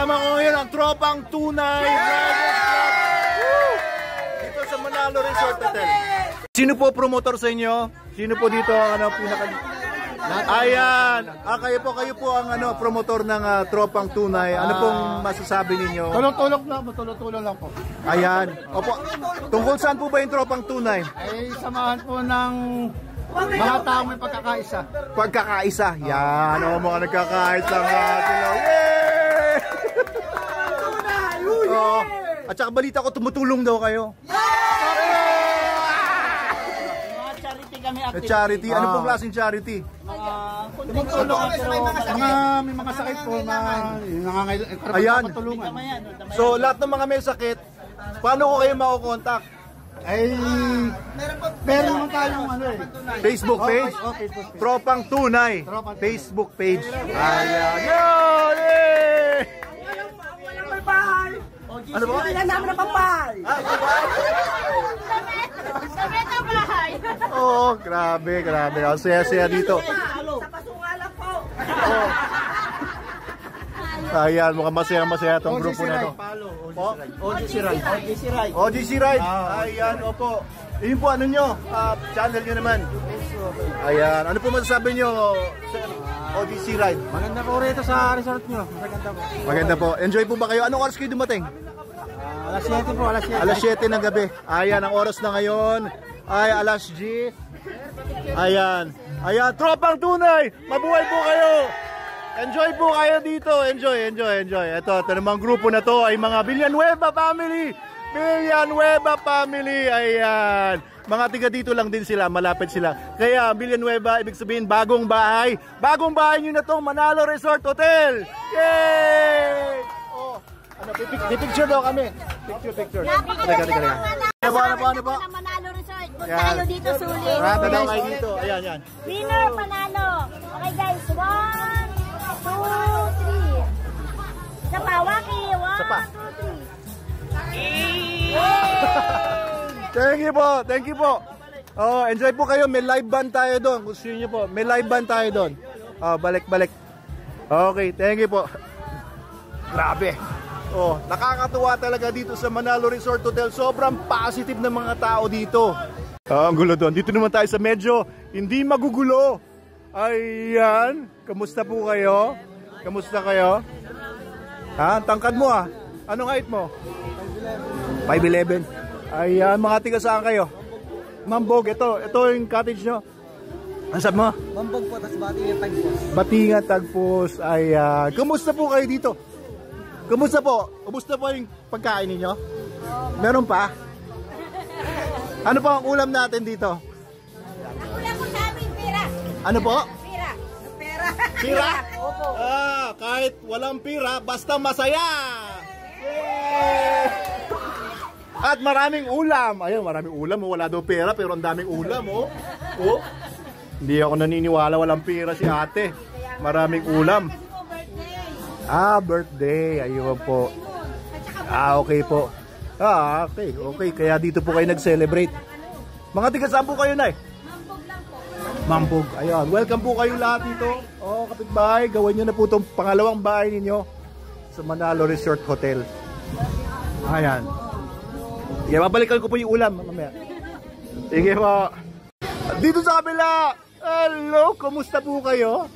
Kasama ko ngayon ang tropang tunay dito sa Manalo Resort Hotel. Sino po promotor sa inyo? Sino po dito ang pinaka... Ayan, kayo po ang promotor ng tropang tunay. Ano pong masasabi ninyo? Matulog lang po. Ayan. Opo. Tungkol saan po ba yung tropang tunay? Ay samahan po ng mga tao may pagkakaisa. Pagkakaisa. Yan. Mga nagkakaisa nga sila. Yay! At saka balita ko tumutulong daw kayo. Charity? Ano pong klaseng charity? Tumutulong may mga sakit po na nangangailangan. Ayan. So lahat ng mga may sakit, paano ko kayo makukontak? Ay, meron naman tayong Facebook page? Tropang Tunay. Facebook page. Ayan. Yun! Ano ba? Wala namin ang pampal. Sa meta bahay. Oo, grabe. Ang saya-saya dito. Sa pasungalan po. Ayan, mukhang masaya-masaya itong grupo na ito. OGC Ride. Ayan, opo. Yun po, ano nyo? Channel nyo naman. Ayan, ano po masasabi nyo sa OGC Ride? Maganda po rito sa resort nyo. Maganda po. Enjoy po ba kayo? Anong oras kayo dumating? Alas 7 po, alas 7. Alas 7 ng gabi. Ayan, ang oras na ngayon ay alas 10. Ayan. Tropang Tunay! Mabuhay po kayo! Enjoy po kayo dito. Enjoy. Ito namang grupo na to ay mga Villanueva family. Ayan. Mga tiga dito lang din sila, malapit sila. Kaya Villanueva, ibig sabihin bagong bahay. Bagong bahay nyo na to, Manalo Resort Hotel. Yay! Picture daw kami. Picture. Ano po? Manalo Resort. Punta kayo dito, sulit. Tanaw kayo dito. Ayan. Winner, panalo. Okay guys, 1, 2, 3. Isa pa, Waki. 1, 2, 3. Thank you po. Enjoy po kayo. May live band tayo doon. Gusto niyo po. May live band tayo doon. Balik. Okay, thank you po. Grabe. Nakakatuwa talaga dito sa Manalo Resort Hotel. Sobrang positive ng mga tao dito. Ang gulo doon. Dito naman tayo sa medyo hindi magugulo. Ayan. Kamusta po kayo? Tangkad mo Anong height mo? 5'11". Ayan, mga tiga saan kayo? Mambog, ito yung cottage nyo. Ano sabi mo? Mambog po, tas Batingan Tagpos. Ayan. Kamusta po kayo dito? Kamusta po yung pagkain ninyo? Meron pa? Ano po ang ulam natin dito? Ulam po sa amin, pira. Ano po? Pira? Opo. Kahit walang pira, basta masaya! Yay! At maraming ulam. Ayun, maraming ulam. Wala daw pera, pero ang daming ulam. Hindi ako naniniwala walang pera si ate. Maraming ulam. Birthday. Ayun po. Okay po. Okay. Kaya dito po kayo nag-celebrate. Mga tiga saan po kayo, Nay? Mambog. Ayun. Welcome po kayo lahat dito. Kapitbahay. Gawin nyo na po itong pangalawang bahay ninyo sa Manalo Resort Hotel. Ayan. Sige, babalikan ko po yung ulam mamaya. Sige po. Dito sa kabila. Hello, kumusta po kayo?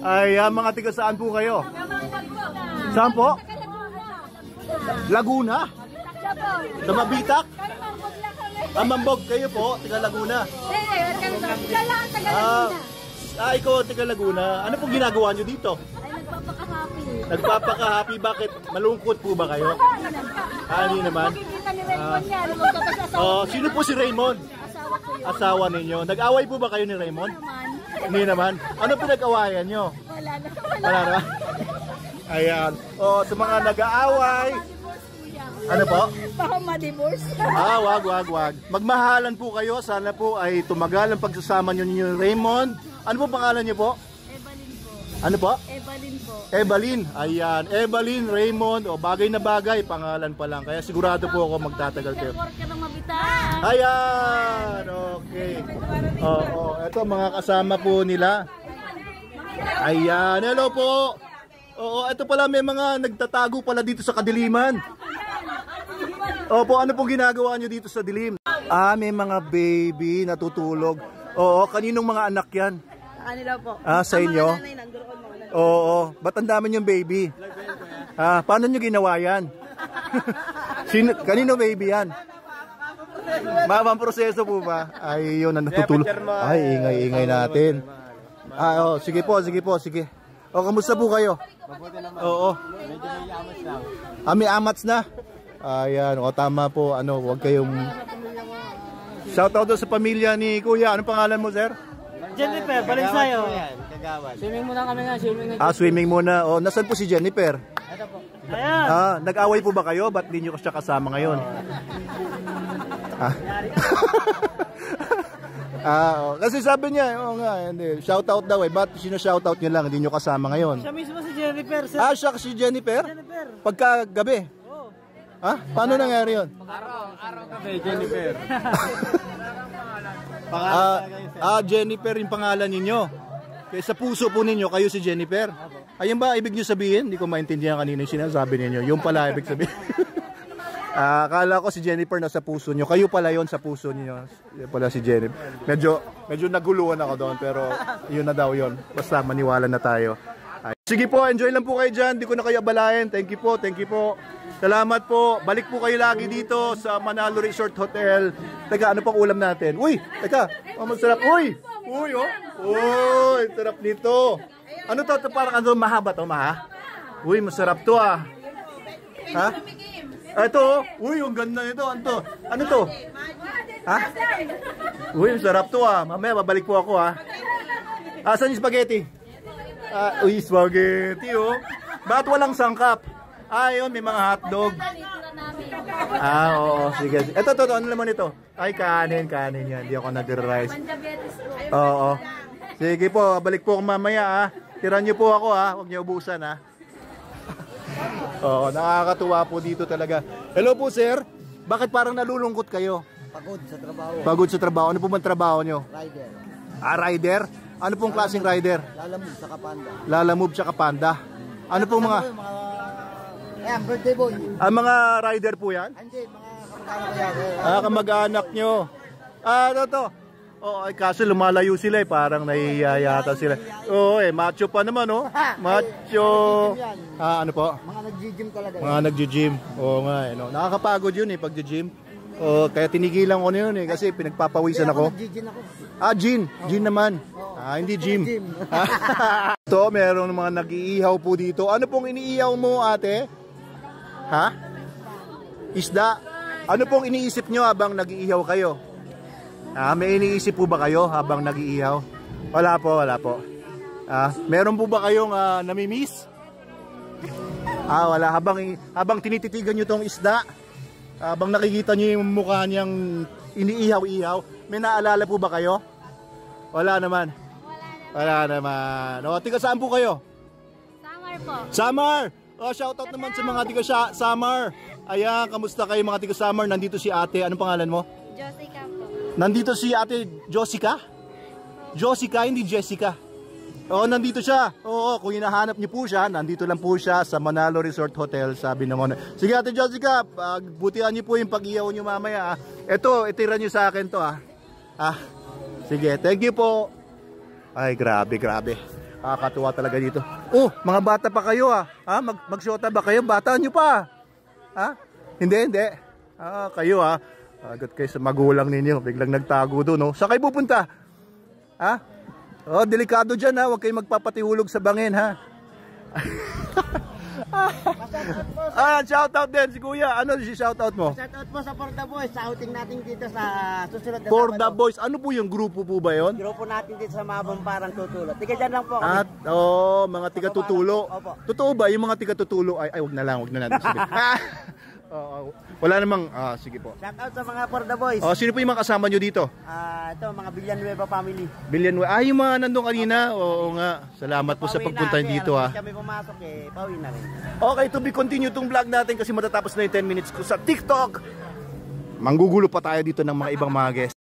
Ay, mga tiga saan po kayo? Saan po? Laguna? Sa Mabitak? Mambog kayo po, tiga Laguna. Ikaw tiga Laguna. Ano pong ginagawa nyo dito? Nagpapaka-happy. Bakit? Malungkot po ba kayo? Hindi naman. Sino po si Raymond? Asawa ninyo. Nag-away po ba kayo ni Raymond? Hindi naman. Ano pinag-awayan nyo? Wala naman. Ayan. Sa mga nag-aaway. Ano po? Baka ma-divorce. Wag. Magmahalan po kayo. Sana po ay tumagal ang pagsasama nyo ni Raymond. Ano po pangalan nyo po? Ano po? Evelyn. Ayan. Evelyn, Raymond. Bagay na bagay. Pangalan pa lang. Kaya sigurado po ako magtatagal kayo. Ayan. Okay. Ito mga kasama po nila. Ayan. Hello po. Oo, ito pala may mga nagtatago pala dito sa kadiliman. Opo, ano pong ginagawa nyo dito sa dilim? Ah, may mga baby natutulog. Oo, kaninong mga anak yan? Sa kanila po. Ah, sa inyo? Ang mga nanay nandoon mga Oo, ba't ang dami yung baby? Ah, paano nyo ginawa yan? Kanino baby yan? Mamang proseso po ba? Ay, yun ang natutulog. Ay, ingay-ingay natin. Ah, oh, sige po, sige po, sige. O, kamusta po kayo? Oo. Medyo may amas lang. Ah, may amats na? Ayan, o tama po, ano, huwag kayong... Shoutout sa pamilya ni Kuya. Anong pangalan mo, sir? Jennifer, Balinsayo. Kagawad. Swimming muna kami nga, swimming. Ah, swimming muna. O, nasan po si Jennifer? Ayan. Ah, nag-away po ba kayo? Ba't di nyo siya kasama ngayon? Ah. Ah, oh. Kasi sabi niya, oh nga, hindi. Shoutout daw eh. Ba't sino-shoutout nyo lang? Hindi nyo kasama ngayon. Siya mismo si Jennifer, sir. Ah, siya si Jennifer? Jennifer. Pagka gabi? Oo. Ha? Paano nangyari yun? Araw kami, Jennifer. Jennifer yung pangalan ninyo. Kaya sa puso po ninyo, kayo si Jennifer. Ayun ba ibig nyo sabihin? Hindi ko maintindihan kanina yung sinasabi ninyo. Yung pala ibig sabihin. Akala ko si Jennifer nasa puso nyo. Kayo pala yon sa puso niyo. Yan pala si Jennifer. Medyo naguluhan ako doon, pero yun na daw yun. Basta maniwala na tayo. Ay. Sige po, enjoy lang po kayo dyan. Hindi ko na kayo abalahin. Thank you po, thank you po. Salamat po. Balik po kayo lagi dito sa Manalo Resort Hotel. Teka, ano pang ulam natin? Uy, teka. Oh, masarap. Uy, oh. Uy, sarap nito. Ano to? Parang ano, mahaba to, maha? Uy, masarap to ah. Ha? Ito, uy, ang ganda nito. Ano to? Ha? Uy, sarap to ah. Mamaya, babalik po ako ah. Asan yung spaghetti? Uy, spaghetti oh. Ba't walang sangkap? Yun, may mga hotdog. Oo, sige. Ito, ano naman ito? Ay, kanin yan. Hindi ako nag-rice. Oo. Sige po, balik po ako mamaya ah. Tiran niyo po ako ah. Huwag niyo ubusan ah. Oo, nakakatuwa po dito talaga. Hello po sir, bakit parang nalulungkot kayo? Pagod sa trabaho. Pagod sa trabaho. Ano po bang trabaho nyo? Rider. Rider? Ano pong klaseng rider? Lalamove sa Kapanda. Lalamove tsaka panda. Ano pong mga... Ayan, birthday boy. mga rider po yan? Hindi, mga kamag-anak ko yan. Kamag-anak nyo. Ano to? Oo, kaso lumalayo sila eh. Parang nahihiya yata sila. Oo macho pa naman oh. Macho. Ano po? Mga nag-gym talaga. Mga nag-gym. Oo nga eh. No? Nakakapagod yun eh pag gym. Kaya tinigilan ko na yun eh kasi pinagpapawisan ako. Nag-gym ako. Gin. Gin naman. Hindi gym. Ito, meron mga nag-iihaw po dito. Ano pong iniihaw mo ate? Ha? Isda. Ano pong iniisip nyo habang nag-iihaw kayo? May iniisip po ba kayo habang nag-iihaw? Wala po. Meron po ba kayong namimiss? Wala. Habang tinititigan nyo tong isda, habang nakikita nyo yung mukha niyang iniihaw-ihaw, may naalala po ba kayo? Wala naman. O, tiga saan po kayo? Samar po. Samar! Shoutout naman sa mga tiga Samar. Ayan, kamusta kayo mga tiga Samar? Nandito si ate. Anong pangalan mo? Jessica po. Nandito si ate Jessica? Jessica, hindi Jessica. Nandito siya. Kung hinahanap niyo po siya, nandito lang po siya sa Manalo Resort Hotel, sabi naman. Sige ate Jessica, butihan niyo po yung pag-ihaw niyo mamaya. Ito, itira niyo sa akin to Sige, thank you po. Ay, grabe. Kakatuwa talaga dito. Mga bata pa kayo Mag-shota ba kayo? Bata niyo pa. Hindi. Kayo agad kayo sa magulang ninyo. Biglang nagtago doon Saan kayo pupunta? Delikado dyan huwag kayong magpapatihulog sa bangin shoutout din si kuya. Ano si shoutout mo? Shoutout po sa For the Boys. Sa outing natin dito sa susunod na For the Boys. Ano po yung grupo po ba yun? Grupo natin dito sa Mabamparang Tutulo. Tiga dyan lang po kami. Mga tiga Tutulo. Totoo ba yung mga tiga Tutulo? Ay, wag na natin sabihin. Wala namang, sige po. Shoutout sa mga For the Boys. Sino po yung mga kasama nyo dito? Ito, mga Villanueva family. Villanueva. Yung mga nandun kanina. Oo nga. Salamat po sa pagpunta dito kami pumasok pauwi na rin. Okay, to be continue tong vlog natin kasi matatapos na yung 10 minutes ko sa TikTok. Manggugulo pa tayo dito ng mga ibang mga guests.